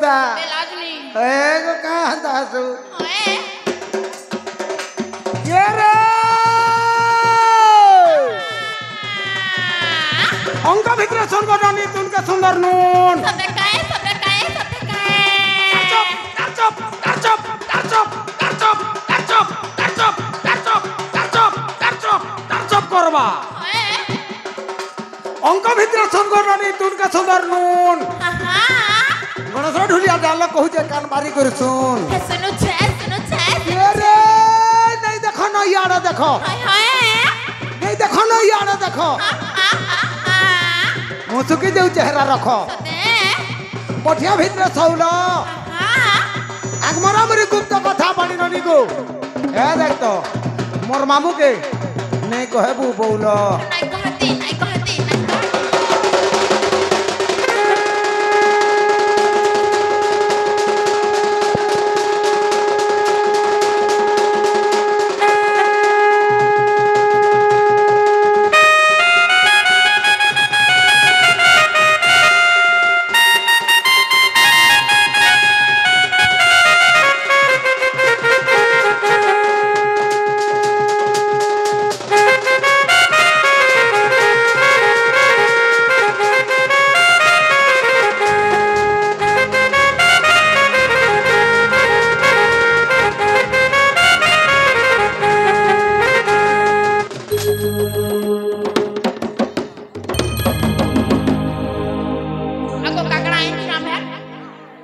बा लाजनी एगो का हंदासु ओए ये रे अंक भितर सुंदर रानी तुनके सुंदर नून सते काय करबा अंक भितर सुंदर रानी तुनके सुंदर नून गणेश ढुलिया डाल कहू जे कान मारी कर सुन सुनो छे ये रे नहीं देखो न यार देखो हाय हाय नहीं देखो न यार देखो मुसुकी देउ चेहरा रखो सते पठिया भितर सौलो आगमरा मरी गुप्त कथा बाणी ननी गो ए देख तो मोर मामू के नहीं कहबू बोलो नहीं कहती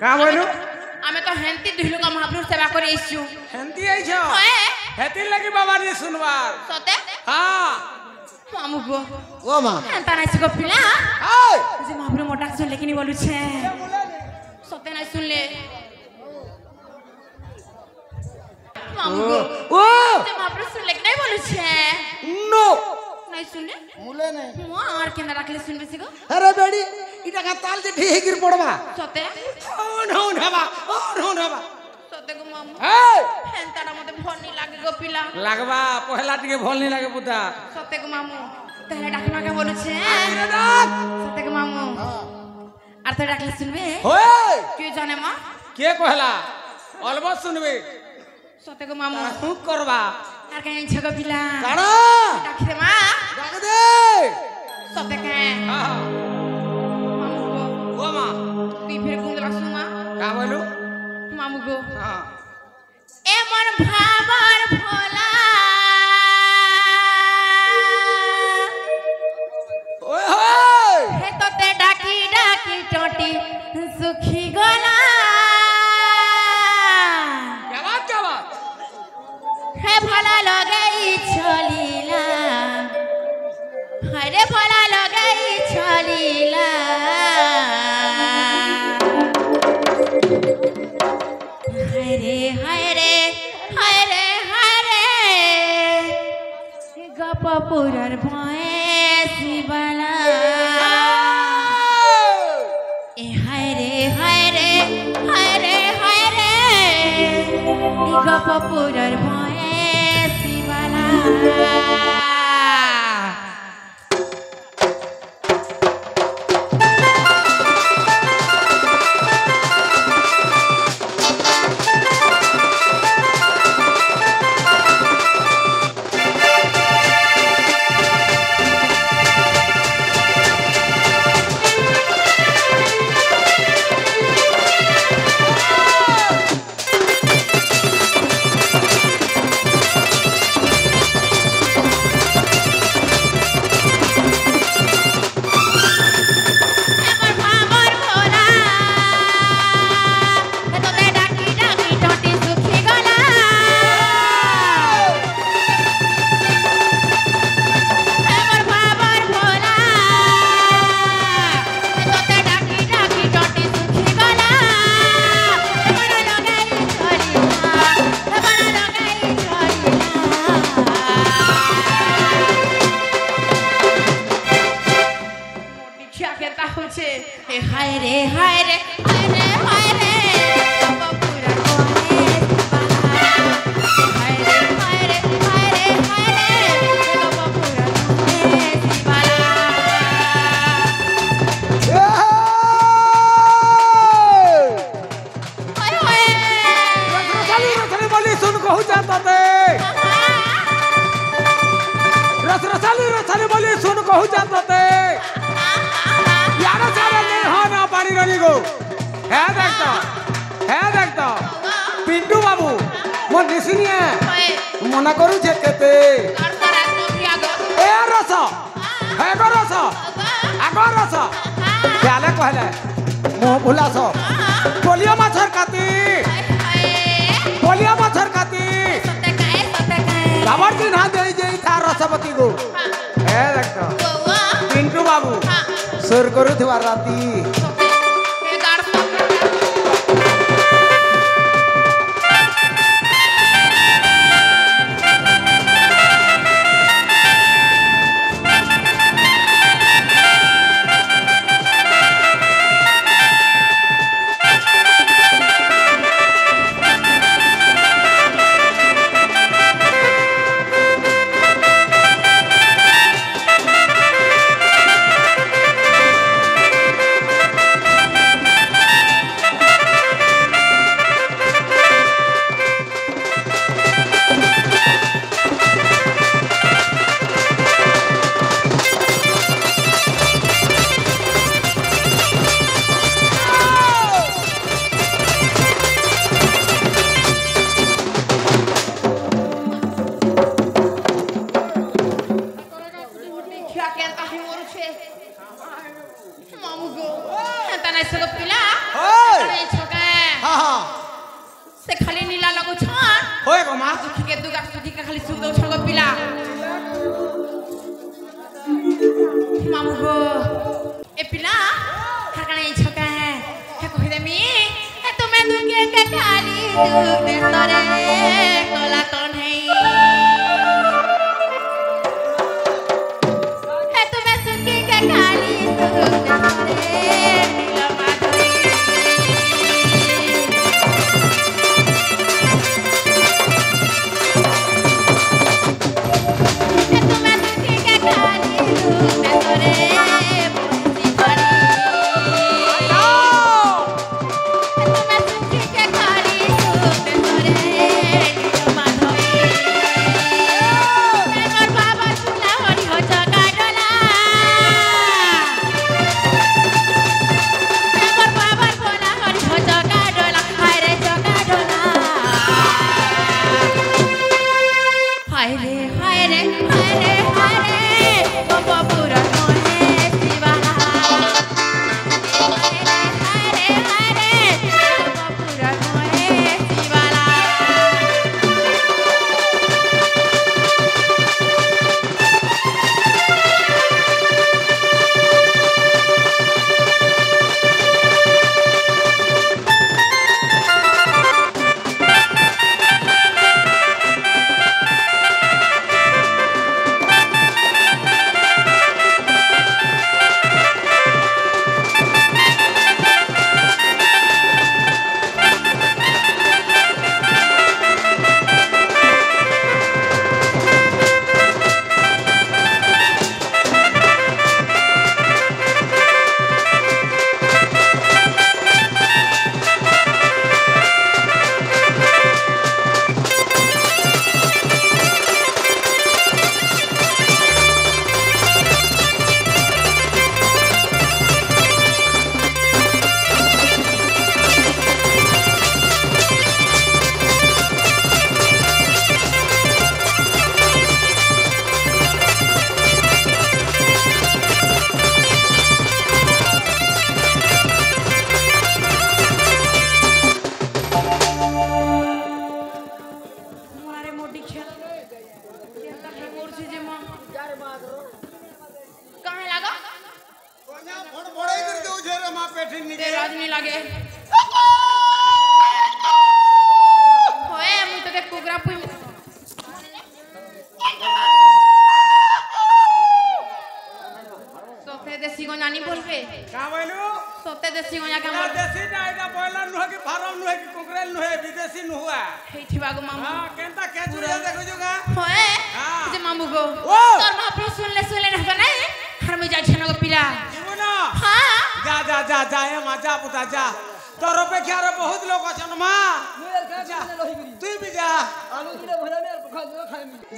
का बोलू आमे तो हेंती दुहलु का महाप्रभु सेवा करे इछु हेंती आई छो ओए हेती लगी बाबा रे सुनवार सते हां मामू गो ओ मां एंता नाइ सको पिला हाय जे महाप्रभु मोटा सुन लेकिन बोलु छे सते नाइ सुनले मामू गो ओ जे महाप्रभु सुन लेकिन नाइ बोलु छे नो नाइ सुनले मुले नहीं मो आर केना राखले सुनबे सिगो अरे बेडी इटा का ताल जे ढी गिर पड़बा सते होन हबा सते गो मामू ए हेंता मते भनी लागे गो पिला लगबा पहला टिके भल नहीं लागे पुता सते गो मामू तहले डाकमा के बोलु छे सते गो मामू आर तो डाकले सुनबे होय के जाने मां के कहला अलबत सुनबे सते गो मामू तू करबा आर कहीं छगो पिला काना डाकी दे मां डाक दे सते के हां मामू गो ओ मां तुई फिर गुंदला सुमा का बोलू मामू गो हां ए मन भावर भोला ओए होय हे तो ते डाकी डाकी टोटी सुखी गोला क्या बात हे भला लगई छलीला हरे भला लगई छलीला हरे गप पुरर भए शिवला ए हरे गप पुरर भए शिवला कहू जाते यार सारे नहीं हो ना पानी रनी को है देखता पिंटू बाबू मो दिसनी है मना करू छे केते ए रस है गो रस आगो रस प्याले कहले मो भुलास पोलियो माछर खाती खबर दिन हाथ दे जे था रसपति को ए देखता पिंटू बाबू सुर करू थिवा राती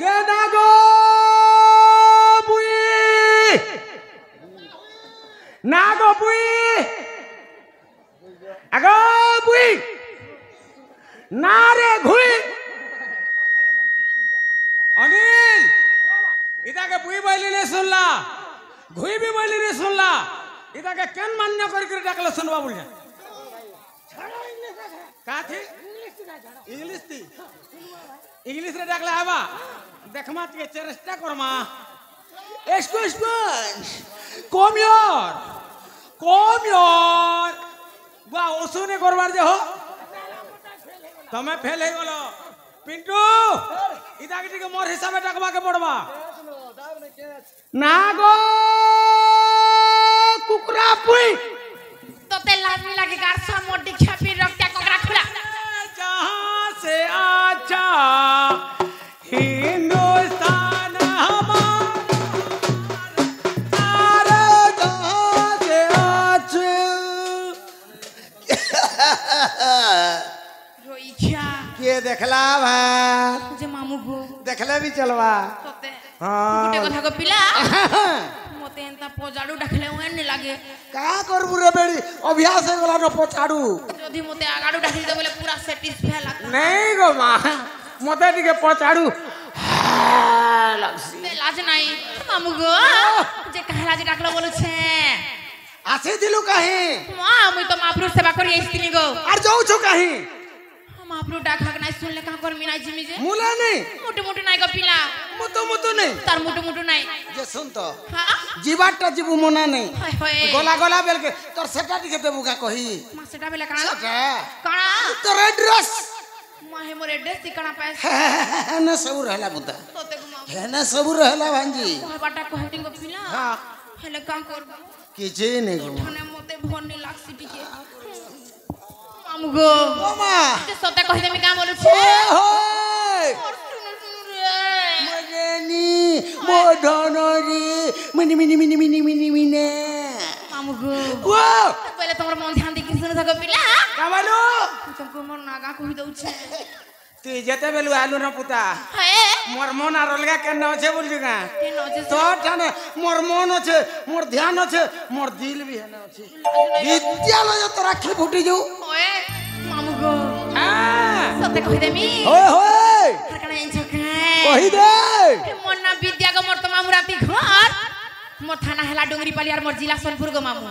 जे ना गो बुई বুই আগো বুই না রে ঘুই অনিল ইদাকে বুই বইলি নে শুনলা ঘুই বি বইলি নে শুনলা ইদাকে কেন মান্য করি করে ডাকলে শুনবা বলি কাথি इंग्लिश रे डाकला हवा देखमा के चेष्टा करमा एक्सक्यूज कम योर बा ओसुने करबार जे हो तमे फेल हे गलो पिंटू इदा के टिके मोर हिसाबे डाकबा के पड़बा ना गो कुकरा पुई तोते लाज नहीं लागे गार सा मोटी छापी रखते कोकरा खुला जहां से आजा हिंदुस्तान हमारा जहां से आजा रोई क्या के देखला भा जे मामू गो देखले भी चलवा तोते हाँ। गुटे कथा को पिला मते एंता पोजाडू डाकले ओहन नहीं लागे का करबु रे बेड़ी अभ्यास हे गला न पछाडू जदी मते आगाडू डाकली दे बोले पूरा सैटिस्फाई लाग नहीं गो मां मते टिके पछाडू लगसी ते लाज नहीं मामू गो जे कहला जे डाकलो बोले छे आसे दिलु काहे मां मुई तो महाप्रभु सेवा करी आइस्तिनी गो आर जाऊ छु काहे महाप्रभु डाका नहीं सुनले का कर मिनाई जिमी जे मुला नहीं मोटू मोटू नहीं गो पिला मुतो नहीं तार मोटू मोटू नहीं जे सुन तो हां जीवाटा जीवु मना नहीं हाय हाय गोला गोला बेल के तोर सेटा टिके देबु का कही मां सेटा बेले काना सेटा काना तोर एड्रेस मां हे मोर एड्रेस सिकाना पाए ना सब रहला मुदा तोते को मां है ना सब रहला भांजी कोहे बाटा कोहे गो पिला हां हेले का करबो किछे नहीं गो थाने मते भोनी लागसी टिके मामू गो ओ मां ते सते कहि देमी का बोलु छे होय सुनु सुनु रे मजेनी मोधनरी मिनी मामू गो वो पहले तोर मन ध्यान दे कि सुनु थको पिला का बोलू तुमको मोर नागा कहि दउ छे तू जेते बेलु आलू न पुता हाय मोर मन आर अलगा केन होछे बोलजु का ते न जे तो ठाने मोर मन होछे मोर ध्यान होछे मोर दिल भी है न होछे विद्यालय तो राखी फुटी जाऊ ओए मामू गो हां सते कहि देमी होय होय हर कने एंछ के कहि दे मोर ना विद्या गो मोर तो मामू राती घर मोर थाना हेला डोंगरी पालियार मोर जिला सोनपुर गो मामू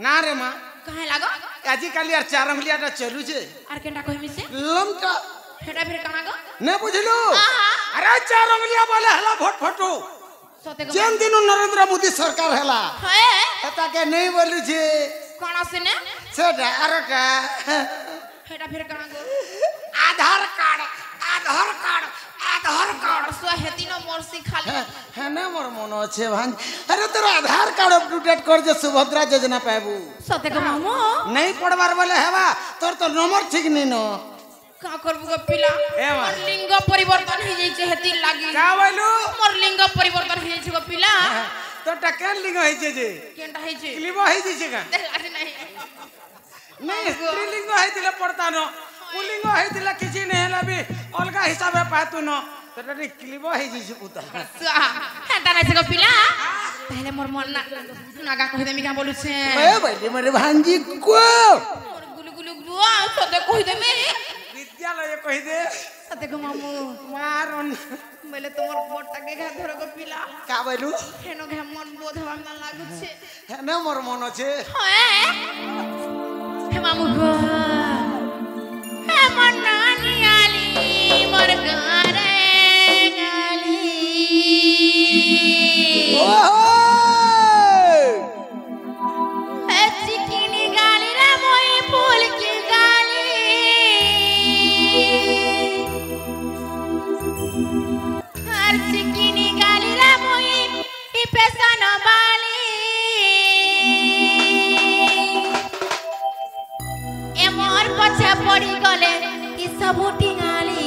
ना रे मां कहे लागो आजि काली यार चारंगलियाटा चलू छे आर केनटा कहिमी से लमटा हेटा फिर काना गो ने बुझलु आहा अरे चारंगलिया बोले हला भोट फटू सते गो जेन दिनु नरेंद्र मोदी सरकार हला हाय एता के नहीं बोलू छे कोना से ने सेटा आरटा हेटा फिर काना गो आधार कार्ड सो हेती न मोर सिखाली है ना मोर मन अच्छे भान अरे तोर आधार कार्ड अपडेट कर जे सुभद्रा योजना पाबू सते गो मामू नहीं पढ़वार बोले हेबा तोर तो नंबर ठीक नहीं न का करबु गो पिला मोर लिंग परिवर्तन हो जाई छे हेती लागी का बोलू मोर लिंग परिवर्तन हो जाई छे गो पिला तो टकेन लिंग होई छे जे केनटा होई छे क्लिबो होई छे का लाज नहीं नहीं स्त्रीलिंग होई दिले पड़ता न पुलिंग होई दिले किछि नहीं हला भी अलगा हिसाबे पातु न तोटा क्लिबो होई छे पुता हेता नहीं छे गो पिला पहले मोर मन नागा कहि देमी का बोलु छे ए भाई मेरे भांजी को मोर गुलु गुलु गुआ सते कहि देमी विद्यालय कहि दे सते गो मामू मारन बोले तोर बोटा के घा धर गो पिला का बोलू हेनो घा मन बोधवा न लागु छे है ना मोर मन छे हे मामू गो हे मन नानी आली मोर गारे गाली हे चिकिनी गाली रे मोई फूल की गाली हर चिकिनी गाली रे मोई ई पैसा न बाली ए मोर पछे पड़ी गले ई सब टिंगाली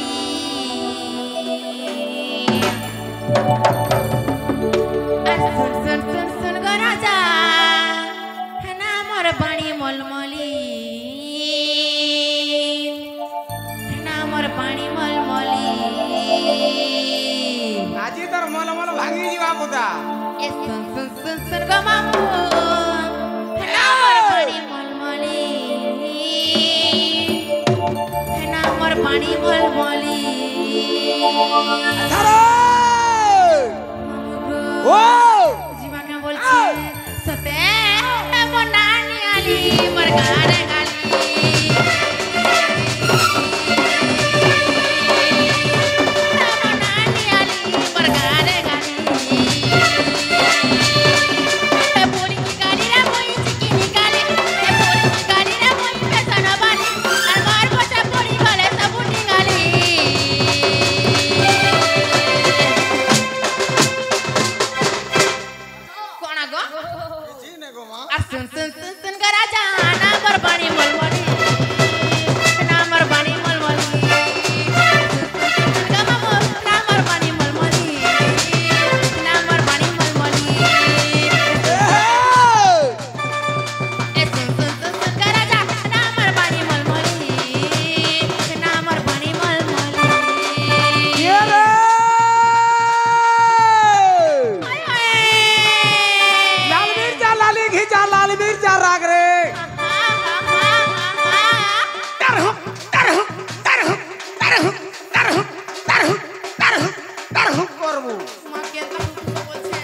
सुन सुन सुन सुन गो राजा है ना मोर बाणी मलमली है ना मोर बाणी मलमली आजी तोर मलमल भांगी जीवा पुता ए सुन सुन सुन सुन गो मामू है ना मोर বাড়ি মলমলি ও জীবাকে বলছে সতে মনানি আলি মরগারে গালি মনানি আলি মরগারে গালি এ পরি কি গালি রে মই চিকিনি গালি এ পরি কি গালি রে মই পেছন বালি আর মার বসে পড়ি গলে সবুনি গালি কোনা গো আর सुन सुन सुन सुन करा जाना बरबानी मलमली ना मरबानी मलमली सुन मामो ना मरबानी मलमली ना मरबानी मलमली ए सुन सुन सुन सुन करा जाना मरबानी मलमली ना मरबानी मलमली ये रे लाल मिर्चा लाली घिचा लाल मिर्चा राग रे तरहु तरहु तरहु तरहु तरहु तरहु तरहु तरहु करबू मां के तो बोलছে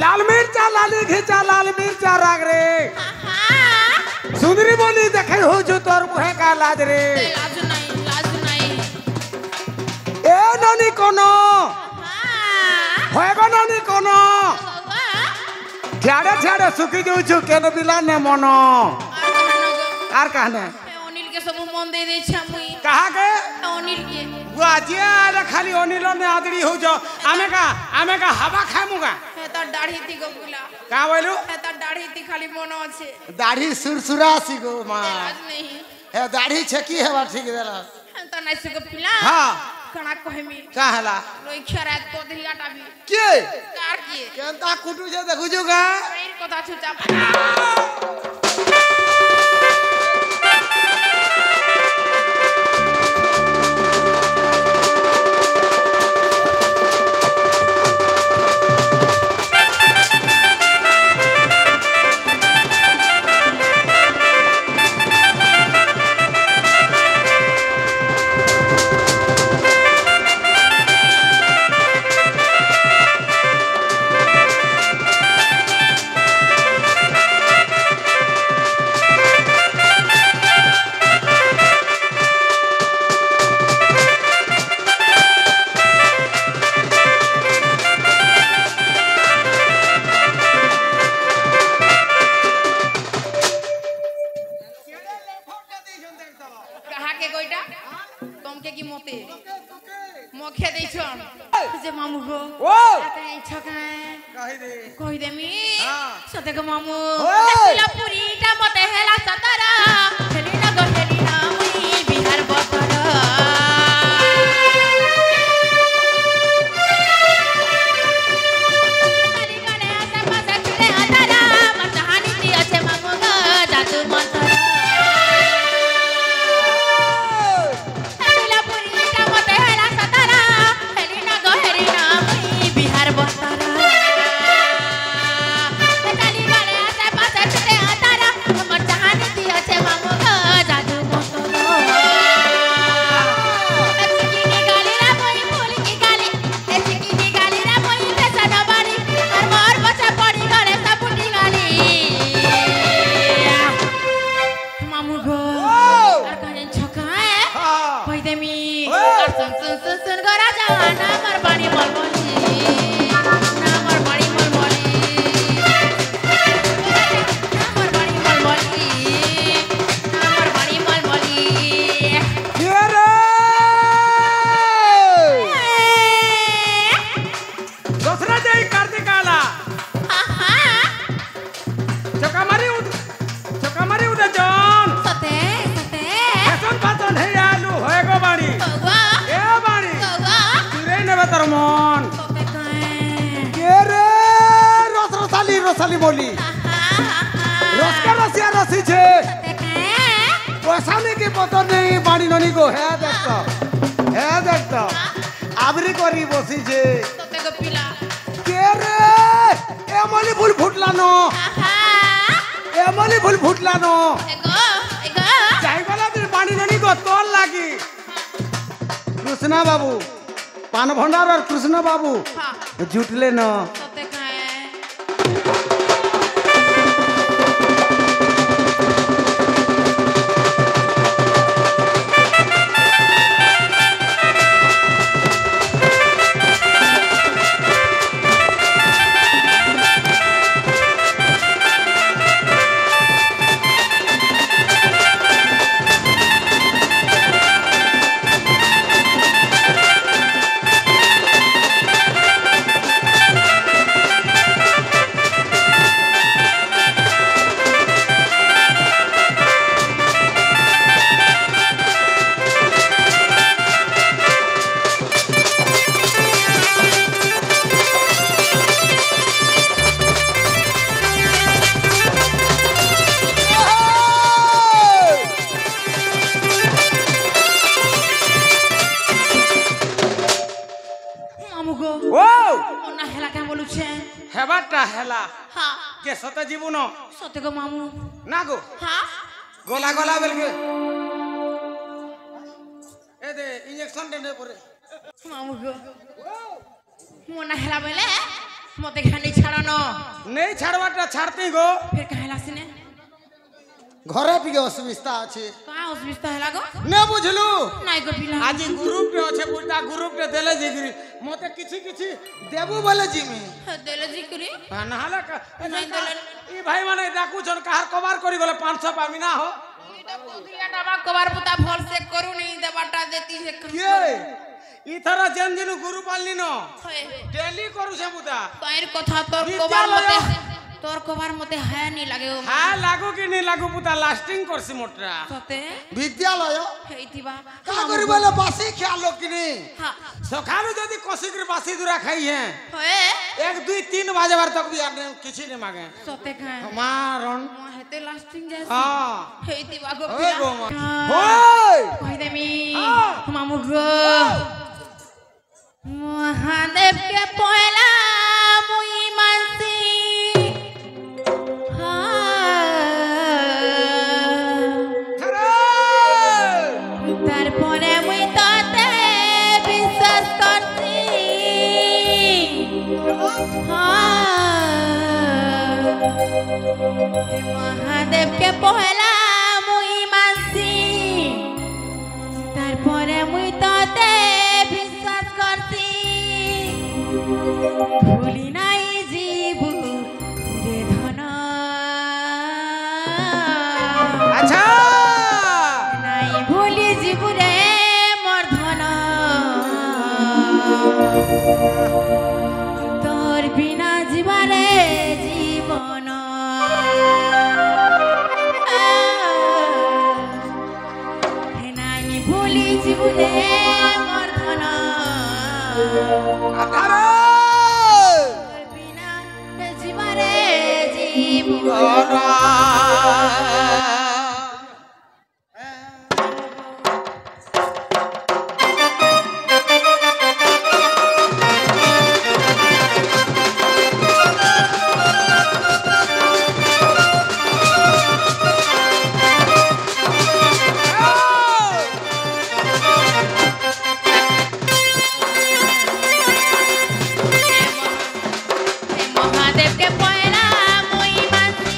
लाल मिर्चा लाली घिचा लाल मिर्चा राग रे सुंदरी बोली देखे हो जो तोर मुहे का लाज रे लाज नहीं ए ननी कोनो होय गो ननी कोनो ঝাড়ে ঝাড়ে সুখী যাচ্ছু কেন বিলানে মন আর কাহনে অনিল কে সব মন দে দেছে মুই কাহাকে অনিল কে গুয়াজিয়া রে খালি অনিল নে আদরি হউছ আমি কা হাবা খামুগা হে তার দাড়ি তি গগুলা কা বলু হে তার দাড়ি তি খালি মন আছে দাড়ি সুরসুরা সিগো মা লাজ नहीं এ দাড়ি ছেকি হেবা ঠিক দেলা হে তার নাই সুগ পিলা হ্যাঁ কণা কহেমি কাহলা লই খরাত পদরি আটাবি কে কার কি কেনতা কুটু যে দেখুছু গা এর কথা ছুচা কাহাকে কইটা তোমকে কি মতে মুখে দেইছো যে মামু গো ও তাই ছকায় কহি দে কই দেমি হ্যাঁ। সতে গো মামু ওই। আসিলা পুরিটা মতে হেলা সতরা হেলি না গো হেলি না মুই বিহার বতরা কালি কানে আসে পাশে ছুড়ে আতারা মন চাহানি দি আছে মামু গো জাদু মন্তরা আসিলা পুরিটা মতে হেলা সতরা হেলি না গো হেলি না মুই বিহার বতরা কালি কানে আসে পাশে ছুড়ে আতারা মন চাহানি দি আছে মামু গো জাদু মন্তরা এসকিনি গালি রে মই ফুল কি গালি এসকিনি গালি রে মই পেছন বাড়ি আর মোর বসে পড়ি গলে সবুটি গালি মামু গো আর কানে ছকায় হ্যাঁ কই দেমি ওই। আর সুন সুন সুন সুন গরা জানা আমার বাড়ি মলমলি না আমার বাড়ি মলমলি আমার বাড়ি মলমলি আমার বাড়ি মলমলি কে রে দোসরা যাই কার্তিক আলা চকামারি উঠে জন সতে সতে ফ্যাশন ফাশন হে আলু হয়ে গো বাড়ি গগা এ বাড়ি গগা তুই নেবে তোর মন সতে কায় কে রে রসালি বলি রসকে রসিয়া রসিছে সতে কায় পয়সা নাকি পতো নেই বাড়ি ননি গো হ্যাঁ দেখত আবরি করি বসিছে সতে গো পিলা কে রে এমনি ফুল ফুটলানো এমনি ফুল ফুটলানো এগো এগো যাই গলা তুই বাড়ি ননি গো তোর লাগি कृष्णा बाबू पान भंडार और कृष्णा बाबू हाँ जुटले न सते काहे মামুগো ও ওনা হেলা কেন বলুছে হেবাটা হেলা হ্যাঁ কে সতে জীবন সতে গো মামু না গো হ্যাঁ গলা গলা বেলকে এ দে ইনজেকশন দে পরে মামুগো মোনা হেলা বলে মতে খানি ছাড়ানো নেই ছাড়বাটা ছাড়তে গো ফের কাহেলা সিনে ঘরে টিকে অসুবিধা আছে কা অসুবিধা হেলা গো না বুঝলু নাই গো পিলা আজি গ্রুপ রে আছে বুঝতা গ্রুপ রে দেলে জিগরি মতে কিছু কিছু দেবু বলে জিমি দেলে জিকরি নাহলে নাই দেলে ই ভাই মানে ডাকুছন কাহার কভার করি গলে 500 পাবি না হো এটা বুধিয়াটা বা কবার পুতা ভল সে করু নেই দেবাটা দেতি সে কে ইথরা যেন দিন গুরু পালনি ন হয় ডেলি করু সে বুদা তাইর কথা তোর কবার মতে হায়া নি লাগে ও হ্যাঁ লাগু কি নি লাগু পুতা লাস্টিং করছি মোটরা সতে বিদ্যালয় হেইতিবা কা করি বলে বাসি খেয়াল কিনি হ্যাঁ সকালু যদি কষিকরি বাসি দুরা খাই হ্যাঁ হয় 1 2 3 বাজে বার তক भी आने किसी ने मांगे সতে খায় मारन মো হেতে লাস্টিং যাই हां হেইতিবা গো ওই গো পিলা ওই কই দেমি হ্যাঁ। মামু গো মহাদেব কে পয়লা মুই মানসি তারপরে মুই তাতে বিশ্বাস করছি মহাদেবকে পহলা মুই মানছি তারপরে মুই তাতে বিশ্বাস করছি ভুলি নাই জীব রে ধন अच्छा নাই ভুলি জীব রে মোর ধন তোর বিনা জীবনে জীবন নাই ভুলি জীব রে মোর ধন अठारह তোর বিনা জীবনে জীবন মহাদেবকে পয়লা মুই মানছি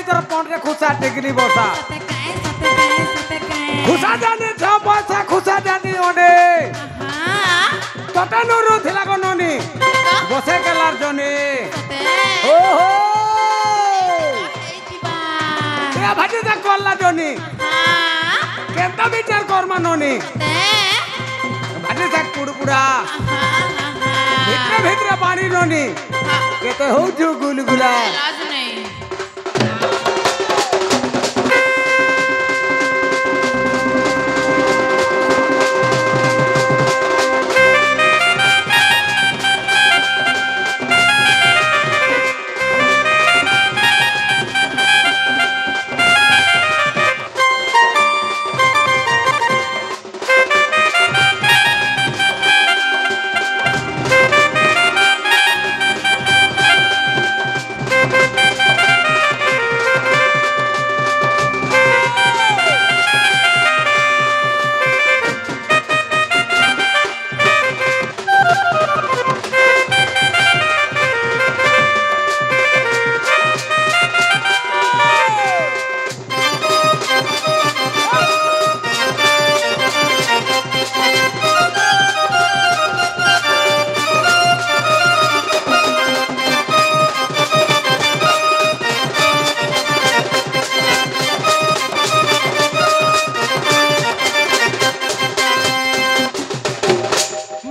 তোর পন্ডে খুসা টেকনি বসা সতে কায়ে খুসা জানি ছ পয়সা খুসা জানি ওডে হ্যাঁ তোটা নুরু থিলা গো ননি বসে গেলার জনি সতে ওহো এই দিবা এ ভাজি দা কল্লা জনি হ্যাঁ কেনতা বিচার কর্মা ননি তে ভাজি দা কুড়কুড়া হ্যাঁ ভিতরে ভিতরে পানি ননি কেতে হউছু গুলগুলা লাজ নেই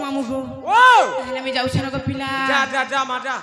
মামু গো ও তাহলে আমি যাউছি না গো পিলা যা যা যা মা যা